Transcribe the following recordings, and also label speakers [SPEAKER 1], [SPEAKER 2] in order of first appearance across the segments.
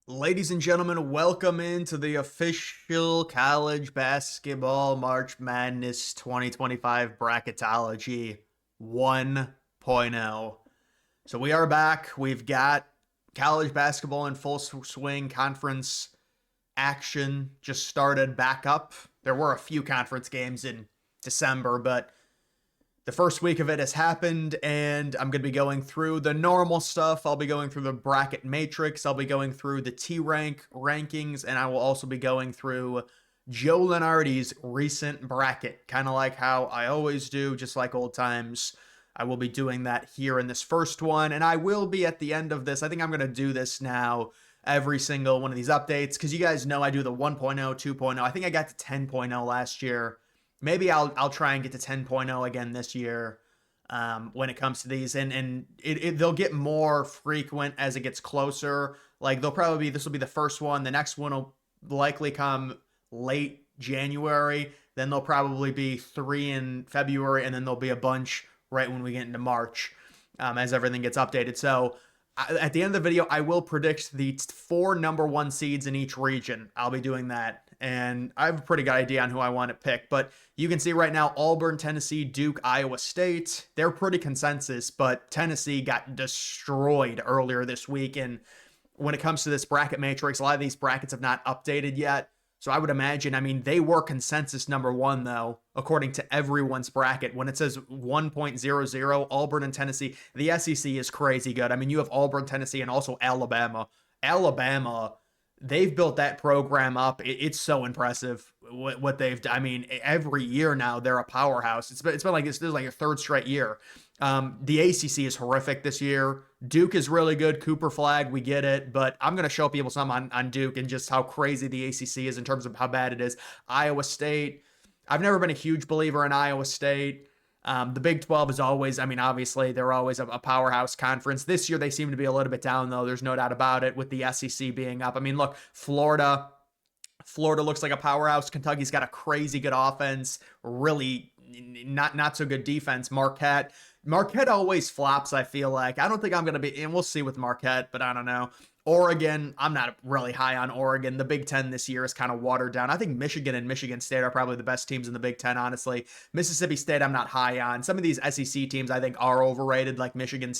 [SPEAKER 1] Ladies and gentlemen, welcome into the official college basketball March Madness 2025 Bracketology 1.0. So we are back. We've got college basketball in full swing. Conference action just started back up. There were a few conference games in December, but the first week of it has happened, and I'm going to be going through the normal stuff. I'll be going through the bracket matrix. I'll be going through the T rank rankings, and I will also be going through Joe Lunardi's recent bracket, kind of like how I always do, just like old times. I will be doing that here in this first one, and I will be at the end of this. I think I'm going to do this now every single one of these updates because you guys know I do the 1.0, 2.0. I think I got to 10.0 last year. Maybe I'll try and get to 10.0 again this year when it comes to these, and they'll get more frequent as it gets closer. Like this will be the first one. The next one will likely come late January. Then there'll probably be 3 in February, and then there'll be a bunch right when we get into March as everything gets updated. So at the end of the video, I will predict the 4 number 1 seeds in each region. I'll be doing that. And I have a pretty good idea on who I want to pick. But you can see right now, Auburn, Tennessee, Duke, Iowa State, they're pretty consensus. But Tennessee got destroyed earlier this week. And when it comes to this bracket matrix, a lot of these brackets have not updated yet. So I would imagine, they were consensus number 1, though, according to everyone's bracket. When it says 1.00, Auburn and Tennessee, the SEC is crazy good. You have Auburn, Tennessee, and also Alabama. Alabama, they've built that program up. It's so impressive what they've done. Every year now, they're a powerhouse. It's been like this is like a third straight year. The ACC is horrific this year. Duke is really good. Cooper Flag, we get it. But I'm going to show people some on Duke and just how crazy the ACC is in terms of how bad it is. Iowa State, I've never been a huge believer in Iowa State. The Big 12 is always, obviously, they're always a powerhouse conference. This year, they seem to be a little bit down, though. There's no doubt about it, with the SEC being up. Look, Florida looks like a powerhouse. Kentucky's got a crazy good offense, really not so good defense. Marquette always flops, I feel like. I don't think I'm going to be, and we'll see with Marquette, but I don't know. Oregon, I'm not really high on Oregon. The Big Ten this year is kind of watered down. I think Michigan and Michigan State are probably the best teams in the Big Ten, honestly. Mississippi State, I'm not high on. Some of these SEC teams I think are overrated, like Mississippi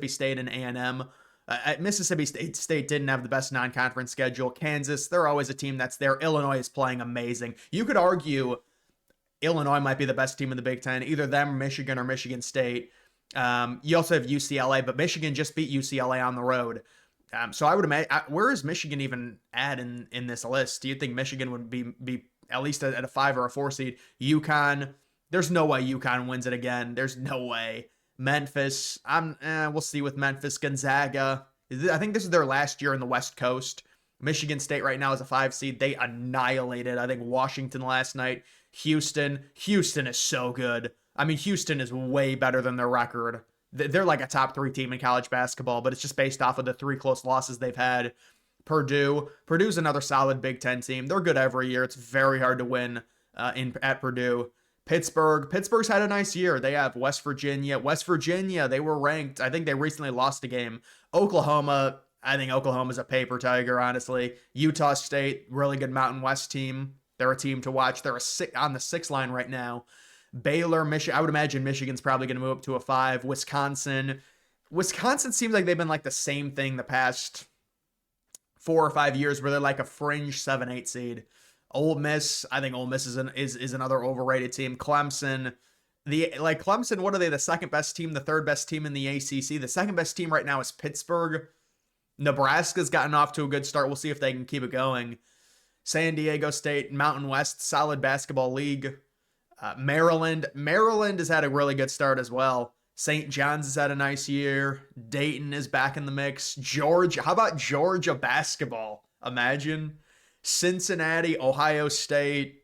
[SPEAKER 1] State and A&M. Mississippi State didn't have the best non-conference schedule. Kansas, they're always a team that's there. Illinois is playing amazing. You could argue Illinois might be the best team in the Big Ten, either them, Michigan, or Michigan State. You also have UCLA, but Michigan just beat UCLA on the road. So I would imagine, where is Michigan even at in this list? Do you think Michigan would be at least at a 5 or a 4 seed? UConn, there's no way UConn wins it again. There's no way. Memphis, we'll see with Memphis. Gonzaga, I think this is their last year in the West Coast. Michigan State right now is a 5 seed. They annihilated, I think, Washington last night. Houston is so good. Houston is way better than their record. They're like a top 3 team in college basketball, but it's just based off of the 3 close losses they've had. Purdue's another solid Big Ten team. They're good every year. It's very hard to win at Purdue. Pittsburgh's had a nice year. They have West Virginia, they were ranked. I think they recently lost a game. Oklahoma, I think Oklahoma's a paper tiger, honestly. Utah State, really good Mountain West team. They're a team to watch. They're on the 6 line right now. Baylor, Michigan. I would imagine Michigan's probably going to move up to a 5. Wisconsin seems like they've been like the same thing the past 4 or 5 years, where they're like a fringe 7-8 seed. Ole Miss, I think Ole Miss is another overrated team. Clemson, what are they? The second best team, the third best team in the ACC. The second best team right now is Pittsburgh. Nebraska's gotten off to a good start. We'll see if they can keep it going. San Diego State, Mountain West, solid basketball league. Maryland has had a really good start as well. St. John's has had a nice year. Dayton is back in the mix. Georgia, how about Georgia basketball? Imagine. Cincinnati, Ohio State.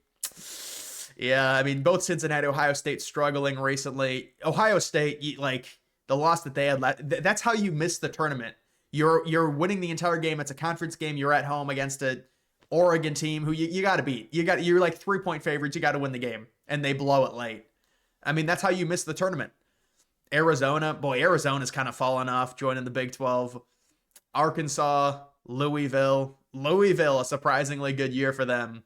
[SPEAKER 1] Yeah, both Cincinnati, Ohio State struggling recently. Ohio State, like the loss that they had, that's how you miss the tournament. You're winning the entire game. It's a conference game. You're at home against a Oregon team who you got to beat. You're like 3-point favorites. You got to win the game, and they blow it late. That's how you miss the tournament. Arizona's kind of fallen off, joining the Big 12. Arkansas, Louisville, a surprisingly good year for them.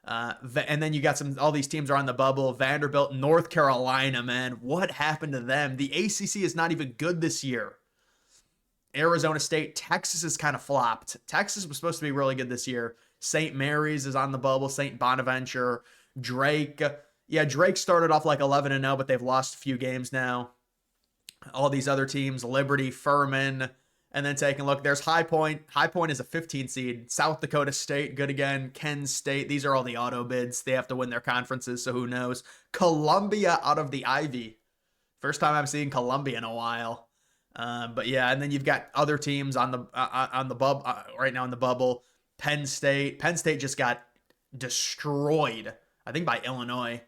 [SPEAKER 1] And then you got all these teams are on the bubble. Vanderbilt, North Carolina, man, what happened to them? The ACC is not even good this year. Arizona State, Texas is kind of flopped. Texas was supposed to be really good this year. St. Mary's is on the bubble. St. Bonaventure, Drake. Yeah, Drake started off like 11-0, but they've lost a few games now. All these other teams, Liberty, Furman, and then taking a look, there's High Point. High Point is a 15 seed. South Dakota State, good again. Kent State, these are all the auto bids. They have to win their conferences, so who knows. Columbia out of the Ivy. First time I'm seeing Columbia in a while. But yeah, and then you've got other teams on the bubble right now in the bubble. Penn State just got destroyed, I think, by Illinois.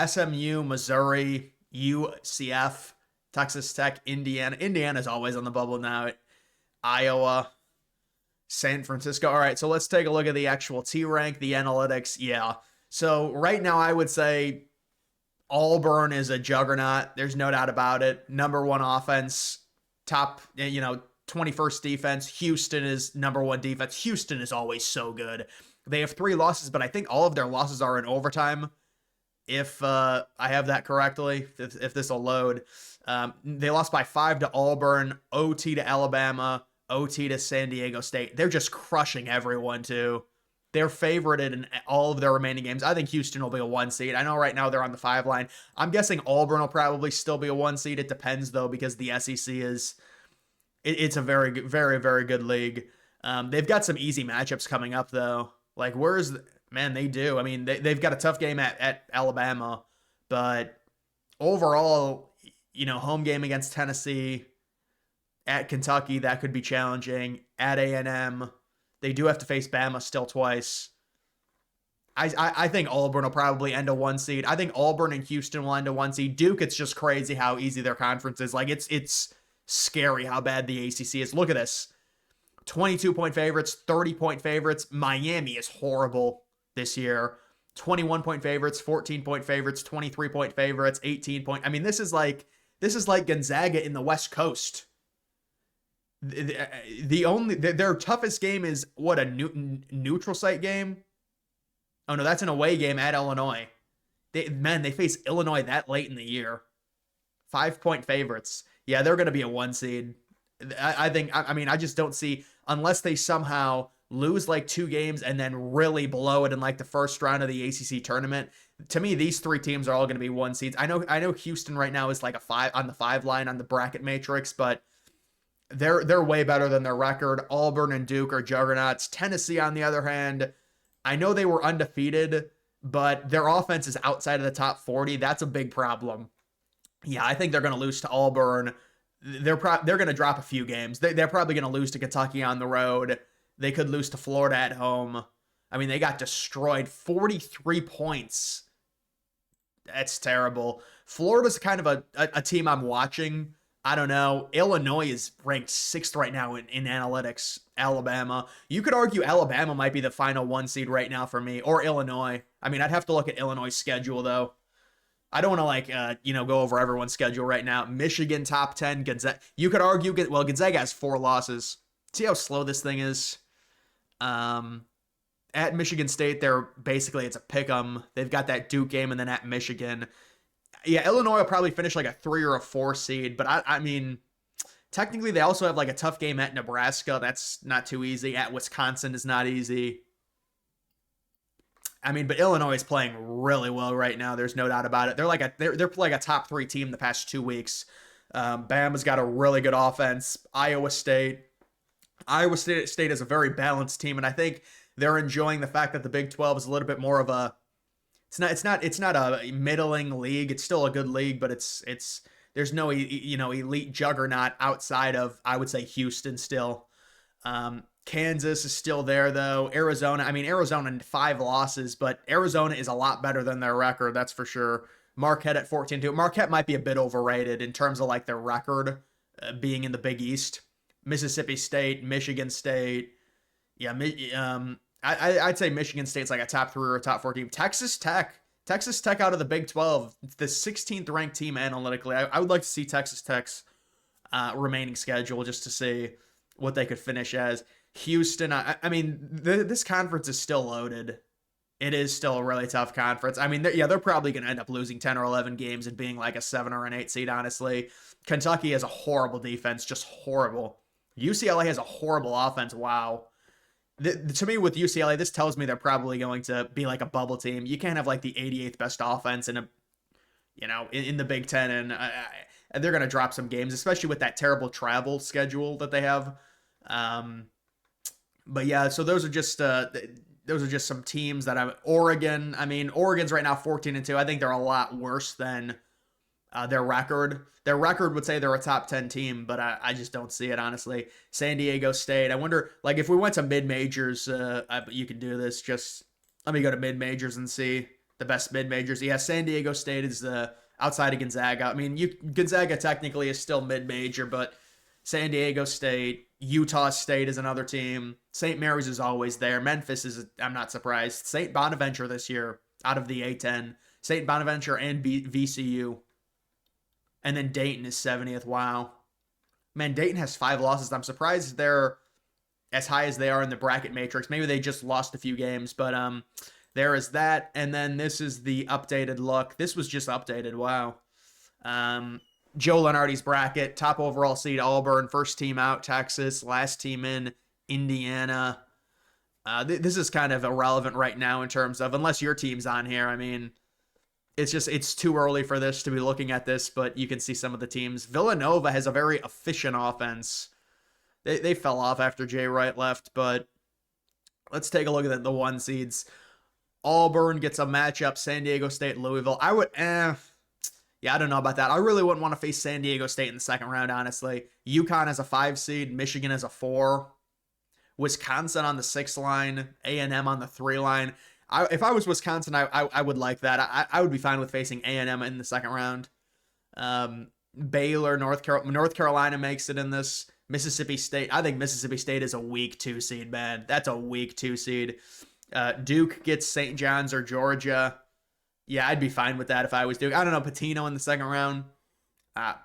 [SPEAKER 1] SMU, Missouri, UCF, Texas Tech, Indiana. Indiana's always on the bubble now. Iowa, San Francisco. All right, so let's take a look at the actual T rank, the analytics. Yeah. So right now I would say Auburn is a juggernaut. There's no doubt about it. Number one offense, top, 21st defense. Houston is number one defense. Houston is always so good. They have 3 losses, but I think all of their losses are in overtime. If I have that correctly, if this will load. They lost by 5 to Auburn, OT to Alabama, OT to San Diego State. They're just crushing everyone, too. They're favorited in all of their remaining games. I think Houston will be a 1 seed. I know right now they're on the 5 line. I'm guessing Auburn will probably still be a 1 seed. It depends, though, because the SEC it's a very, very, very good league. They've got some easy matchups coming up, though. Like, man, they do. I mean, they've got a tough game at Alabama, but overall, home game against Tennessee, at Kentucky, that could be challenging. At A&M, they do have to face Bama still twice. I think Auburn will probably end a 1 seed. I think Auburn and Houston will end a 1 seed. Duke, it's just crazy how easy their conference is. Like, it's scary how bad the ACC is. Look at this. 22-point favorites, 30-point favorites. Miami is horrible this year. 21-point favorites, 14-point favorites, 23-point favorites, 18-point. I mean, this is like Gonzaga in the West Coast. Their toughest game is what, a neutral site game? Oh no, that's an away game at Illinois. They face Illinois that late in the year. 5-point favorites. Yeah, they're going to be a 1 seed. I just don't see, unless they somehow lose like 2 games and then really blow it in like the first round of the ACC tournament. To me, these 3 teams are all going to be 1 seeds. I know Houston right now is like a 5 on the 5 line on the bracket matrix, but they're way better than their record. Auburn and Duke are juggernauts. Tennessee, on the other hand, I know they were undefeated, but their offense is outside of the top 40. That's a big problem. Yeah, I think they're going to lose to Auburn. They're going to drop a few games. They're probably going to lose to Kentucky on the road. They could lose to Florida at home. I mean, they got destroyed. 43 points. That's terrible. Florida's kind of a team I'm watching. I don't know. Illinois is ranked 6th right now in analytics. Alabama. You could argue Alabama might be the final 1 seed right now for me, or Illinois. I mean, I'd have to look at Illinois' schedule, though. I don't want to go over everyone's schedule right now. Michigan top 10. Gonzaga. You could argue, well, Gonzaga has 4 losses. See how slow this thing is? At Michigan State, it's a pick 'em. They've got that Duke game, and then at Michigan. Yeah, Illinois will probably finish like a 3 or a 4 seed, but I mean, technically they also have like a tough game at Nebraska. That's not too easy. At Wisconsin is not easy. I mean, but Illinois is playing really well right now. There's no doubt about it. They're like a top 3 team the past 2 weeks. Bama's got a really good offense. Iowa State is a very balanced team, and I think they're enjoying the fact that the Big 12 is a little bit more of a. It's not a middling league. It's still a good league, but there's no elite juggernaut outside of, I would say, Houston still. Kansas is still there, though. Arizona 5 losses, but Arizona is a lot better than their record, that's for sure. Marquette at 14-2. Marquette might be a bit overrated in terms of like their record being in the Big East. Mississippi State, Michigan State. Yeah, I'd say Michigan State's like a top 3 or a top 4 team. Texas Tech out of the Big 12, the 16th ranked team analytically. I would like to see Texas Tech's remaining schedule just to see what they could finish as. Houston, I mean, this conference is still loaded. It is still a really tough conference. I mean, they're probably going to end up losing 10 or 11 games and being like a 7 or an 8 seed, honestly. Kentucky has a horrible defense, just horrible. UCLA has a horrible offense. Wow. To me, with UCLA, this tells me they're probably going to be like a bubble team. You can't have like the 88th best offense in a, in the Big Ten, and they're going to drop some games, especially with that terrible travel schedule that they have. Um, but yeah, so those are just some teams that I'm. Oregon. I mean, Oregon's right now 14-2. I think they're a lot worse than their record. Their record would say they're a top 10 team, but I just don't see it, honestly. San Diego State. I wonder, like, if we went to mid majors, you can do this. Just let me go to mid majors and see the best mid majors. Yeah, San Diego State is outside of Gonzaga. I mean, Gonzaga technically is still mid major, but San Diego State, Utah State is another team. St. Mary's is always there. Memphis is, I'm not surprised. St. Bonaventure this year out of the A10. St. Bonaventure and VCU. And then Dayton is 70th. Wow. Man, Dayton has 5 losses. I'm surprised they're as high as they are in the bracket matrix. Maybe they just lost a few games, but there is that. And then this is the updated look. This was just updated. Wow. Joe Lunardi's bracket, top overall seed Auburn, first team out Texas, last team in Indiana. This is kind of irrelevant right now in terms of, unless your team's on here. I mean, it's too early for this to be looking at this, but you can see some of the teams. Villanova has a very efficient offense. They fell off after Jay Wright left, but let's take a look at the 1 seeds. Auburn gets a matchup, San Diego State, Louisville. Yeah, I don't know about that. I really wouldn't want to face San Diego State in the second round, honestly. UConn as a 5 seed, Michigan as a 4, Wisconsin on the 6 line, A&M on the 3 line. If I was Wisconsin, I would like that. I would be fine with facing A&M in the second round. Baylor, North Carolina makes it in this. Mississippi State. I think Mississippi State is a weak 2 seed, man. That's a weak 2 seed. Duke gets St. John's or Georgia. Yeah, I'd be fine with that if I was Duke. I don't know, Patino in the second round.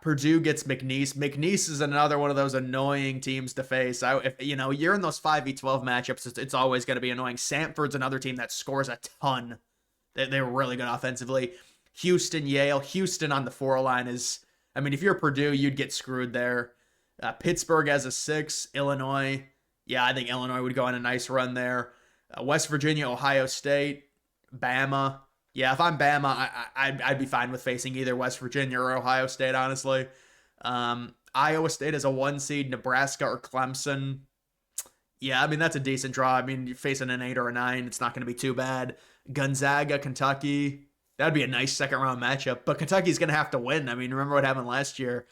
[SPEAKER 1] Purdue gets McNeese. McNeese is another one of those annoying teams to face. If you're in those 5v12 matchups, it's always going to be annoying. Samford's another team that scores a ton. They're really good offensively. Houston, Yale. Houston on the 4 line is, I mean, if you're Purdue, you'd get screwed there. Pittsburgh as a 6. Illinois. Yeah, I think Illinois would go on a nice run there. West Virginia, Ohio State. Bama. Yeah, if I'm Bama, I'd be fine with facing either West Virginia or Ohio State, honestly. Iowa State is a 1 seed, Nebraska or Clemson. Yeah, I mean, that's a decent draw. I mean, you're facing an 8 or a 9. It's not going to be too bad. Gonzaga, Kentucky. That'd be a nice second round matchup. But Kentucky's going to have to win. I mean, remember what happened last year.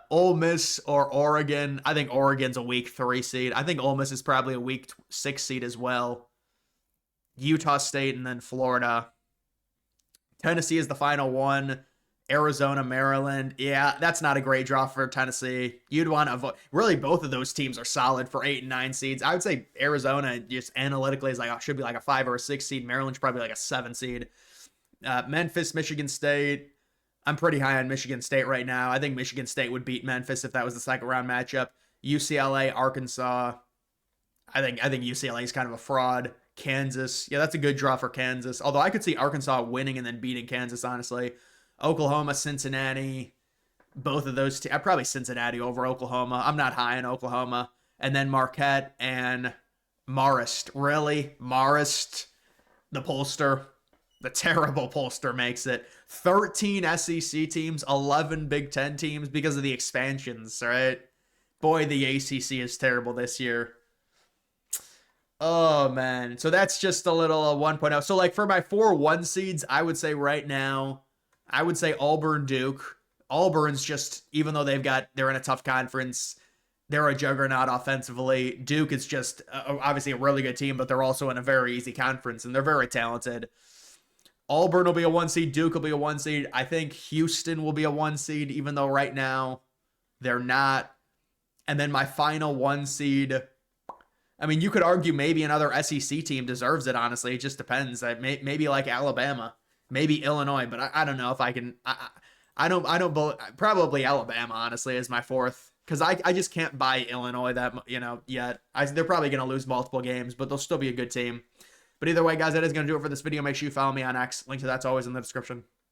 [SPEAKER 1] Ole Miss or Oregon. I think Oregon's a weak 3 seed. I think Ole Miss is probably a weak 6 seed as well. Utah State and then Florida. Tennessee is the final 1. Arizona, Maryland. Yeah, that's not a great draw for Tennessee. You'd want to avoid. Really, both of those teams are solid for 8 and 9 seeds. I would say Arizona just analytically is should be like a 5 or a 6 seed. Maryland's probably like a 7 seed. Memphis, Michigan State. I'm pretty high on Michigan State right now. I think Michigan State would beat Memphis if that was the second round matchup. UCLA, Arkansas. I think UCLA is kind of a fraud. Kansas. Yeah, that's a good draw for Kansas. Although I could see Arkansas winning and then beating Kansas, honestly. Oklahoma, Cincinnati. Both of those I'd probably Cincinnati over Oklahoma. I'm not high on Oklahoma. And then Marquette and Marist. Really? Marist, the pollster. The terrible pollster makes it. 13 SEC teams, 11 Big Ten teams because of the expansions, right? Boy, the ACC is terrible this year. Oh, man. So that's just a little 1.0. So, for my 4 1 seeds, I would say right now, I would say Auburn, Duke. Auburn's just, even though they're in a tough conference, they're a juggernaut offensively. Duke is just obviously a really good team, but they're also in a very easy conference, and they're very talented. Auburn will be a 1 seed. Duke will be a 1 seed. I think Houston will be a 1 seed, even though right now they're not. And then my final 1 seed, I mean, you could argue maybe another SEC team deserves it, honestly. It just depends. Maybe like Alabama, maybe Illinois, but I don't know if I can. I don't. Probably Alabama, honestly, is my 4th. because I just can't buy Illinois yet. They're probably going to lose multiple games, but they'll still be a good team. But either way, guys, that is going to do it for this video. Make sure you follow me on X. Link to that's always in the description.